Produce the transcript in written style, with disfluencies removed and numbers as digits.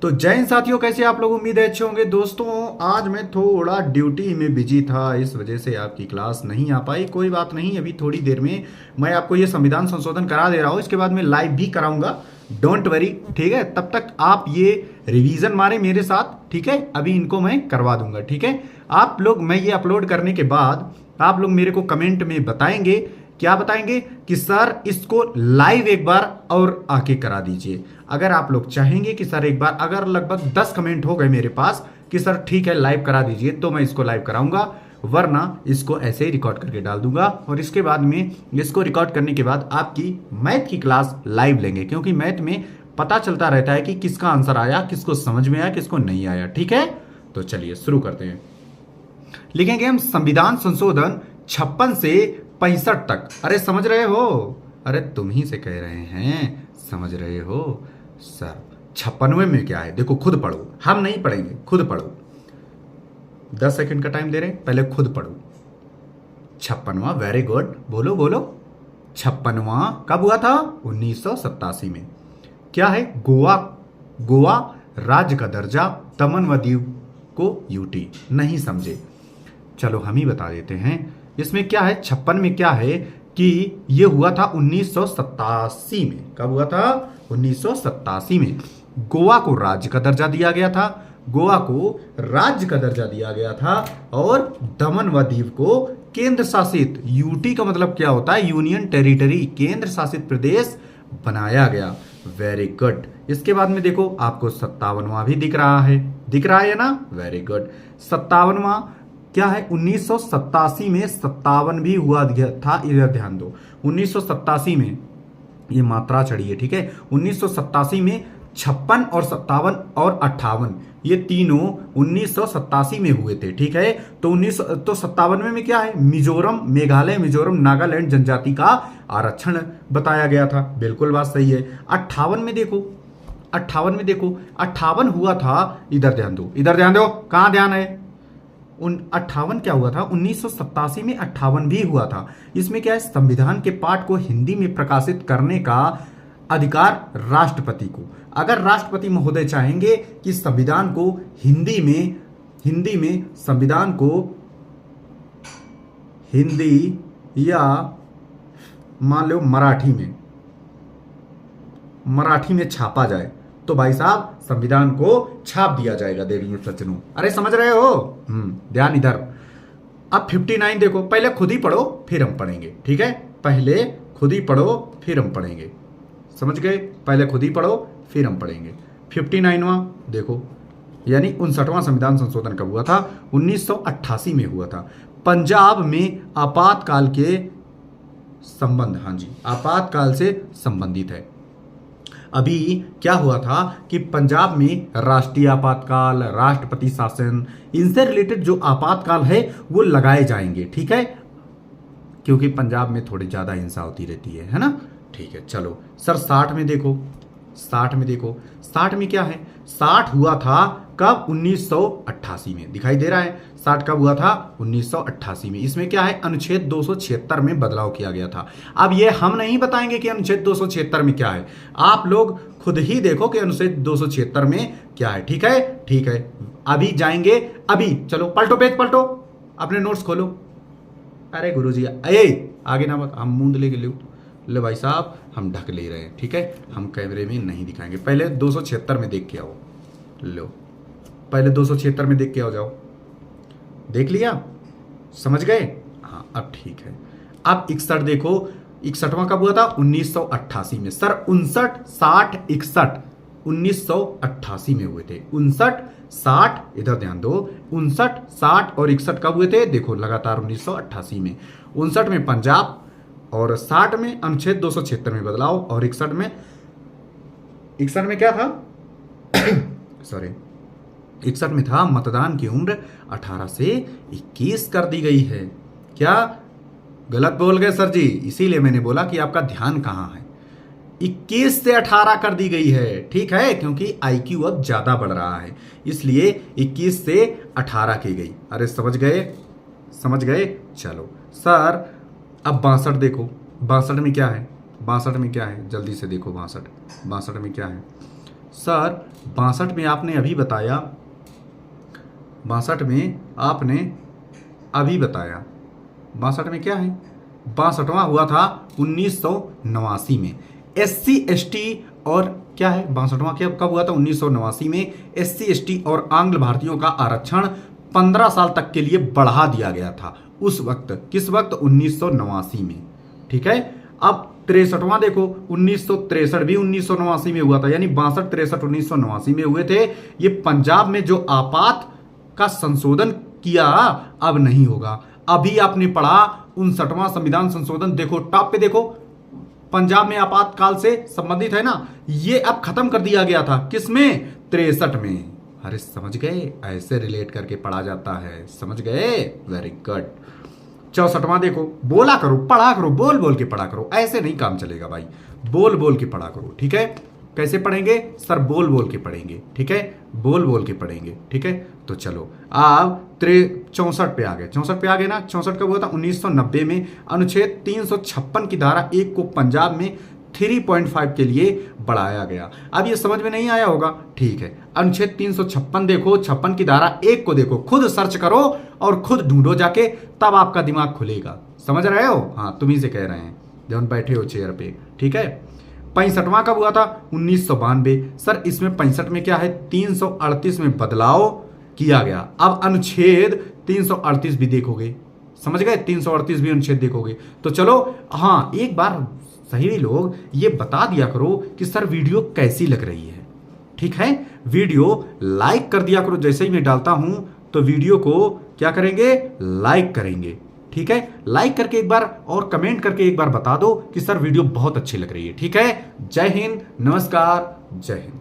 तो जय हिंद साथियों, कैसे आप लोग? उम्मीद है अच्छे होंगे। दोस्तों आज मैं थोड़ा ड्यूटी में बिजी था, इस वजह से आपकी क्लास नहीं आ पाई। कोई बात नहीं, अभी थोड़ी देर में मैं आपको ये संविधान संशोधन करा दे रहा हूँ। इसके बाद मैं लाइव भी कराऊंगा, डोंट वरी। ठीक है, तब तक आप ये रिवीजन मारे मेरे साथ। ठीक है, अभी इनको मैं करवा दूंगा। ठीक है, आप लोग मैं ये अपलोड करने के बाद आप लोग मेरे को कमेंट में बताएंगे, क्या बताएंगे कि सर इसको लाइव एक बार और आके करा दीजिए। अगर आप लोग चाहेंगे कि सर एक बार, अगर लगभग 10 कमेंट हो गए मेरे पास कि सर ठीक है लाइव करा दीजिए, तो मैं इसको लाइव कराऊंगा, वरना इसको ऐसे ही रिकॉर्ड करके डाल दूंगा। और इसके बाद में इसको रिकॉर्ड करने के बाद आपकी मैथ की क्लास लाइव लेंगे, क्योंकि मैथ में पता चलता रहता है कि किसका आंसर आया, किसको समझ में आया, किसको नहीं आया। ठीक है, तो चलिए शुरू करते हैं। लिखेंगे हम संविधान संशोधन 56 से 65 तक। अरे समझ रहे हो? अरे तुम ही से कह रहे हैं, समझ रहे हो सर? 56वें में क्या है देखो, खुद पढ़ो, हम नहीं पढ़ेंगे, खुद पढ़ो। 10 सेकंड का टाइम दे रहे हैं, पहले खुद पढ़ो। 56वां, वेरी गुड, बोलो बोलो। 56वां कब हुआ था? 1987 में। क्या है? गोवा, गोवा राज्य का दर्जा, दमन व दीव को यूटी। नहीं समझे? चलो हम ही बता देते हैं। इसमें क्या है, 56 में क्या है कि ये हुआ था 1987 में। कब हुआ था? 1987 में। गोवा को राज्य का दर्जा दिया गया था, गोवा को राज्य का दर्जा दिया गया था, और दमन व दीव को केंद्र शासित, यूटी का मतलब क्या होता है? यूनियन टेरिटरी, केंद्र शासित प्रदेश बनाया गया। Very good. इसके बाद में देखो आपको 57वां भी दिख रहा है, दिख रहा है ना? Very good. 57वां क्या है? 1987 में 57 भी हुआ था, इधर ध्यान दो। 1987 में ये मात्रा चढ़ी है, ठीक है। 1987 में 56 और 57 और 58 ये तीनों 1987 में हुए थे, ठीक है। तो 57 में क्या है? मिजोरम, मेघालय, मिजोरम, नागालैंड जनजाति का आरक्षण बताया गया था। बिल्कुल बात सही है। 58 में देखो, 58 में देखो, 58 हुआ था, इधर ध्यान दो, इधर ध्यान दो, कहां ध्यान है? 58 क्या हुआ था? 1987 में 58 भी हुआ था। इसमें क्या है? संविधान के पाठ को हिंदी में प्रकाशित करने का अधिकार राष्ट्रपति को। अगर राष्ट्रपति महोदय चाहेंगे कि संविधान को हिंदी में संविधान को हिंदी या मान लो मराठी में छापा जाए, तो भाई साहब संविधान को छाप दिया जाएगा, देवी सज्जनों। अरे समझ रहे हो? ध्यान इधर। अब 59 देखो, पहले खुद ही पढ़ो फिर हम पढ़ेंगे, ठीक है। पहले खुद ही पढ़ो फिर हम पढ़ेंगे, समझ गए? पहले खुद ही पढ़ो फिर हम पढ़ेंगे। 59वां देखो, यानी 59वां संविधान संशोधन कब हुआ था? 1988 में हुआ था। पंजाब में आपातकाल के संबंध, हाँ जी, आपातकाल से संबंधित है। अभी क्या हुआ था कि पंजाब में राष्ट्रीय आपातकाल, राष्ट्रपति शासन, इनसे रिलेटेड जो आपातकाल है वो लगाए जाएंगे, ठीक है, क्योंकि पंजाब में थोड़ी ज्यादा हिंसा होती रहती है ना। ठीक है, चलो सर 60 में देखो, 60 में देखो, 60 में क्या है? 60 हुआ था कब? 1988 में। दिखाई दे रहा है? 60 कब हुआ था? 1988 में। इसमें क्या है? अनुच्छेद 276 में बदलाव किया गया था। अब ये हम नहीं बताएंगे कि अनुच्छेद 276 में क्या है, आप लोग खुद ही देखो कि अनुच्छेद 276 में क्या है, ठीक है। ठीक है, अभी जाएंगे, अभी चलो पलटो, पेज पलटो, अपने नोट्स खोलो। अरे गुरुजी आगे ना मत, हम मूंद लेके ले भाई साहब, हम ढक ले रहे हैं, ठीक है, हम कैमरे में नहीं दिखाएंगे। पहले 276 में देख के आओ, लो पहले 276 में देख के आओ, जाओ, देख लिया, समझ गए? हाँ अब ठीक है। अब 61 देखो, 61वां कब हुआ था? 1988 में। सर 59, 60, 61 1988 में हुए थे। 59, 60, इधर ध्यान दो, 59, 60 और 61 कब हुए थे? देखो लगातार 1988 में। 59 में पंजाब, और 60 में अनुच्छेद 276 में बदलाव, और 61 में क्या था? सॉरी, 61 में था मतदान की उम्र 18 से 21 कर दी गई है। क्या गलत बोल गए सर जी? इसीलिए मैंने बोला कि आपका ध्यान कहां है। 21 से 18 कर दी गई है, ठीक है, क्योंकि आईक्यू अब ज्यादा बढ़ रहा है, इसलिए 21 से 18 की गई। अरे समझ गए? समझ गए? चलो सर अब 62 देखो, 62 में क्या है? 62 में क्या है? जल्दी से देखो, 62 में क्या है? सर 62 में आपने अभी बताया, 62 में आपने अभी बताया, 62 में क्या है, 62वां हुआ था 1989 में। SC ST और क्या है 62वां कब हुआ था, 1989 में। SC ST और आंग्ल भारतीयों का आरक्षण 15 साल तक के लिए बढ़ा दिया गया था उस वक्त। किस वक्त, 1989 में। ठीक है। अब 63वां देखो, 1963 भी 1989 में हुआ था, यानी 62 63 1989 में हुए थे। ये पंजाब में जो आपात का संशोधन किया अब नहीं होगा। अभी आपने पढ़ा 59वां संविधान संशोधन, देखो टॉप पे देखो, पंजाब में आपातकाल से संबंधित है ना, ये अब खत्म कर दिया गया था। किसमें, 63 में। अरे समझ गए, ऐसे रिलेट करके पढ़ा जाता है, समझ गए, वेरी गुड। 64वां देखो, बोला करो, पढ़ा करो, बोल बोल के पढ़ा करो, ऐसे नहीं काम चलेगा भाई, बोल बोल के पढ़ा करो। ठीक है। कैसे पढ़ेंगे सर, बोल बोल के पढ़ेंगे। ठीक है, बोल बोल के पढ़ेंगे। ठीक है, तो चलो आप 64 पे आ गए, 64 पे आ गए ना। 64 कब हुआ था, 1990 में। अनुच्छेद 356 की धारा 1 को पंजाब में 3.5 के लिए बढ़ाया गया। अब ये समझ में नहीं आया होगा, ठीक है। अनुच्छेद 356 देखो, 56 की धारा 1 को देखो, खुद सर्च करो और खुद ढूंढो जाके, तब आपका दिमाग खुलेगा। समझ रहे हो, हाँ तुम ही से कह रहे हैं जब बैठे हो चेयर पे। ठीक है। 65वां कब हुआ था, 1992। सर इसमें 65 में क्या है, 338 में बदलाव किया गया। अब अनुच्छेद 338 भी देखोगे, समझ गए, 338 भी अनुच्छेद देखोगे। तो चलो हाँ, एक बार सही लोग ये बता दिया करो कि सर वीडियो कैसी लग रही है। ठीक है, वीडियो लाइक कर दिया करो, जैसे ही मैं डालता हूं तो वीडियो को क्या करेंगे, लाइक करेंगे। ठीक है, लाइक करके एक बार और कमेंट करके एक बार बता दो कि सर वीडियो बहुत अच्छी लग रही है। ठीक है, जय हिंद, नमस्कार, जय हिंद।